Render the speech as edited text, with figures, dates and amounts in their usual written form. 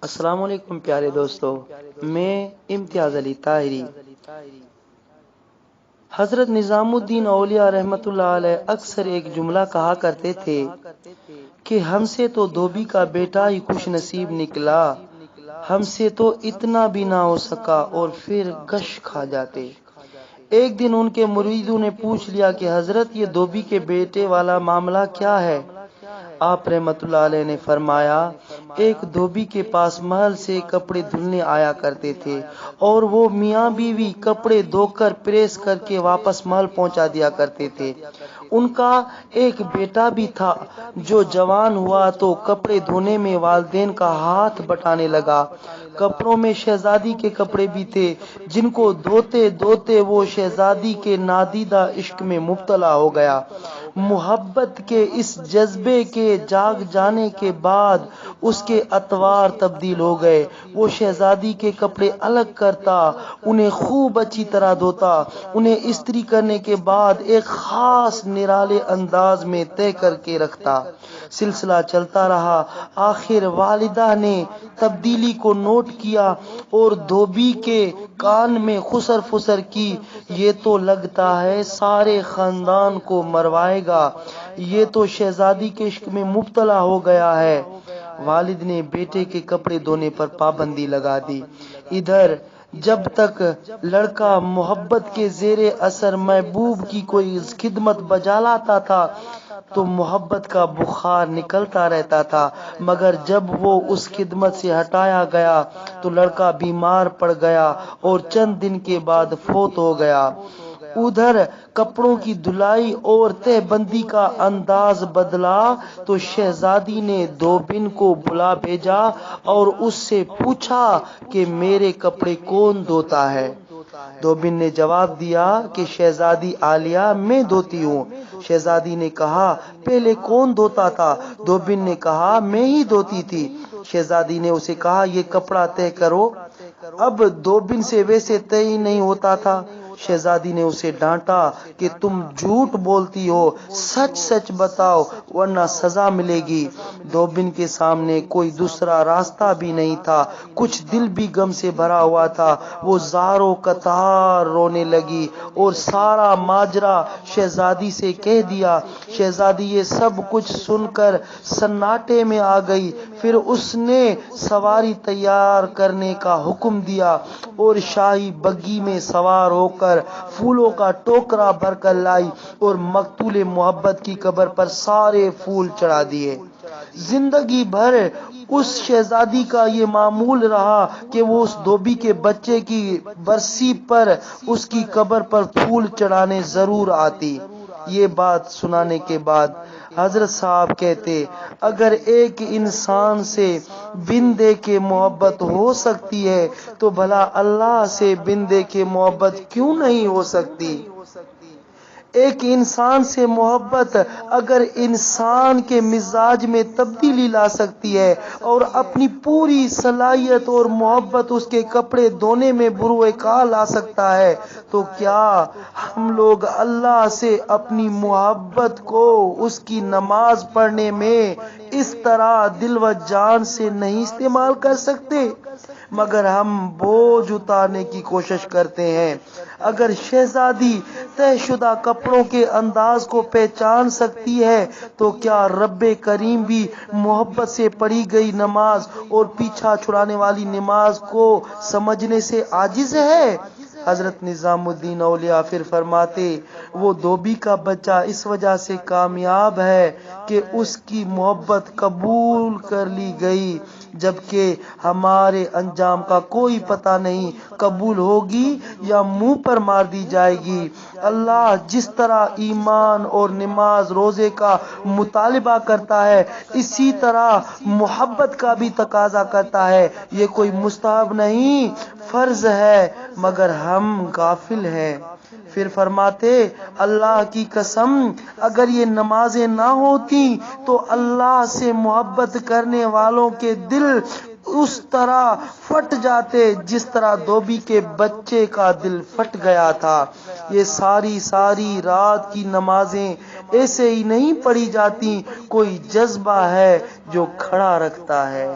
السلام علیکم پیارے دوستو، میں امتیاز علی طاہری۔ حضرت نظام الدین اولیاء رحمت اللہ علیہ اکثر ایک جملہ کہا کرتے تھے کہ ہم سے تو دھوبی کا بیٹا ہی خوش نصیب نکلا، ہم سے تو اتنا بھی نہ ہو سکا اور پھر گش کھا جاتے۔ ایک دن ان کے مریدوں نے پوچھ لیا کہ حضرت یہ دھوبی کے بیٹے والا معاملہ کیا ہے؟ آپ رحمت اللہ علیہ نے فرمایا، ایک دھوبی کے پاس محل سے کپڑے دھلنے آیا کرتے تھے اور وہ میاں بیوی کپڑے دھو کر پریس کر کے واپس محل پہنچا دیا کرتے تھے۔ ان کا ایک بیٹا بھی تھا جو جوان ہوا تو کپڑے دھونے میں والدین کا ہاتھ بٹانے لگا۔ کپڑوں میں شہزادی کے کپڑے بھی تھے جن کو دھوتے دھوتے وہ شہزادی کے نادیدہ عشق میں مبتلا ہو گیا۔ محبت کے اس جذبے کے جاگ جانے کے بعد اس کے اطوار تبدیل ہو گئے۔ وہ شہزادی کے کپڑے الگ کرتا، انہیں خوب اچھی طرح دھوتا، انہیں استری کرنے کے بعد ایک خاص نرالے انداز میں تہہ کر کے رکھتا۔ سلسلہ چلتا رہا، آخر والدہ نے تبدیلی کو نوٹ کیا اور دھوبی کے کان میں خسر فسر کی، یہ تو لگتا ہے سارے خاندان کو مروائے گا، یہ تو شہزادی کے عشق میں مبتلا ہو گیا ہے۔ والد نے بیٹے کے کپڑے دھونے پر پابندی لگا دی۔ ادھر جب تک لڑکا محبت کے زیر اثر محبوب کی کوئی خدمت بجا لاتا تھا تو محبت کا بخار نکلتا رہتا تھا، مگر جب وہ اس خدمت سے ہٹایا گیا تو لڑکا بیمار پڑ گیا اور چند دن کے بعد فوت ہو گیا۔ ادھر کپڑوں کی دھلائی اور تہہ بندی کا انداز بدلا تو شہزادی نے دھوبن کو بلا بھیجا اور اس سے پوچھا کہ میرے کپڑے کون دھوتا ہے؟ دھوبن نے جواب دیا کہ شہزادی عالیہ میں دھوتی ہوں۔ شہزادی نے کہا، پہلے کون دھوتا تھا؟ دھوبن نے کہا، میں ہی دھوتی تھی۔ شہزادی نے اسے کہا، یہ کپڑا تہہ کرو۔ اب دھوبن سے ویسے تہہ ہی نہیں ہوتا تھا۔ شہزادی نے اسے ڈانٹا کہ تم جھوٹ بولتی ہو، سچ سچ بتاؤ ورنہ سزا ملے گی۔ دھوبن کے سامنے کوئی دوسرا راستہ بھی نہیں تھا، کچھ دل بھی غم سے بھرا ہوا تھا۔ وہ زاروں قطار رونے لگی اور سارا ماجرا شہزادی سے کہہ دیا۔ شہزادی یہ سب کچھ سن کر سناٹے میں آ گئی، پھر اس نے سواری تیار کرنے کا حکم دیا اور شاہی بگھی میں سوار ہو کر پھولوں کا ٹوکرا بھر کر لائی اور مقتول محبت کی قبر پر سارے پھول چڑھا دیے۔ زندگی بھر اس شہزادی کا یہ معمول رہا کہ وہ اس دھوبی کے بچے کی برسی پر اس کی قبر پر پھول چڑھانے ضرور آتی۔ یہ بات سنانے کے بعد حضرت صاحب کہتے، اگر ایک انسان سے بن دیکھے محبت ہو سکتی ہے تو بھلا اللہ سے بن دیکھے محبت کیوں نہیں ہو سکتی؟ ایک انسان سے محبت اگر انسان کے مزاج میں تبدیلی لا سکتی ہے اور اپنی پوری صلاحیت اور محبت اس کے کپڑے دھونے میں بروئے کار لا سکتا ہے تو کیا ہم لوگ اللہ سے اپنی محبت کو اس کی نماز پڑھنے میں اس طرح دل و جان سے نہیں استعمال کر سکتے؟ مگر ہم بوجھ اتارنے کی کوشش کرتے ہیں۔ اگر شہزادی طے شدہ کپڑوں کے انداز کو پہچان سکتی ہے تو کیا رب کریم بھی محبت سے پڑھی گئی نماز اور پیچھا چھڑانے والی نماز کو سمجھنے سے عاجز ہے؟ حضرت نظام الدین اولیاء پھر فرماتے، وہ دھوبی کا بچہ اس وجہ سے کامیاب ہے کہ اس کی محبت قبول کر لی گئی، جبکہ ہمارے انجام کا کوئی پتہ نہیں، قبول ہوگی یا منہ پر مار دی جائے گی۔ اللہ جس طرح ایمان اور نماز روزے کا مطالبہ کرتا ہے اسی طرح محبت کا بھی تقاضا کرتا ہے۔ یہ کوئی مستحب نہیں، فرض ہے، مگر ہم غافل ہیں۔ پھر فرماتے، اللہ کی قسم اگر یہ نمازیں نہ ہوتی تو اللہ سے محبت کرنے والوں کے دل اس طرح پھٹ جاتے جس طرح دھوبی کے بچے کا دل پھٹ گیا تھا۔ یہ ساری رات کی نمازیں ایسے ہی نہیں پڑھی جاتی، کوئی جذبہ ہے جو کھڑا رکھتا ہے۔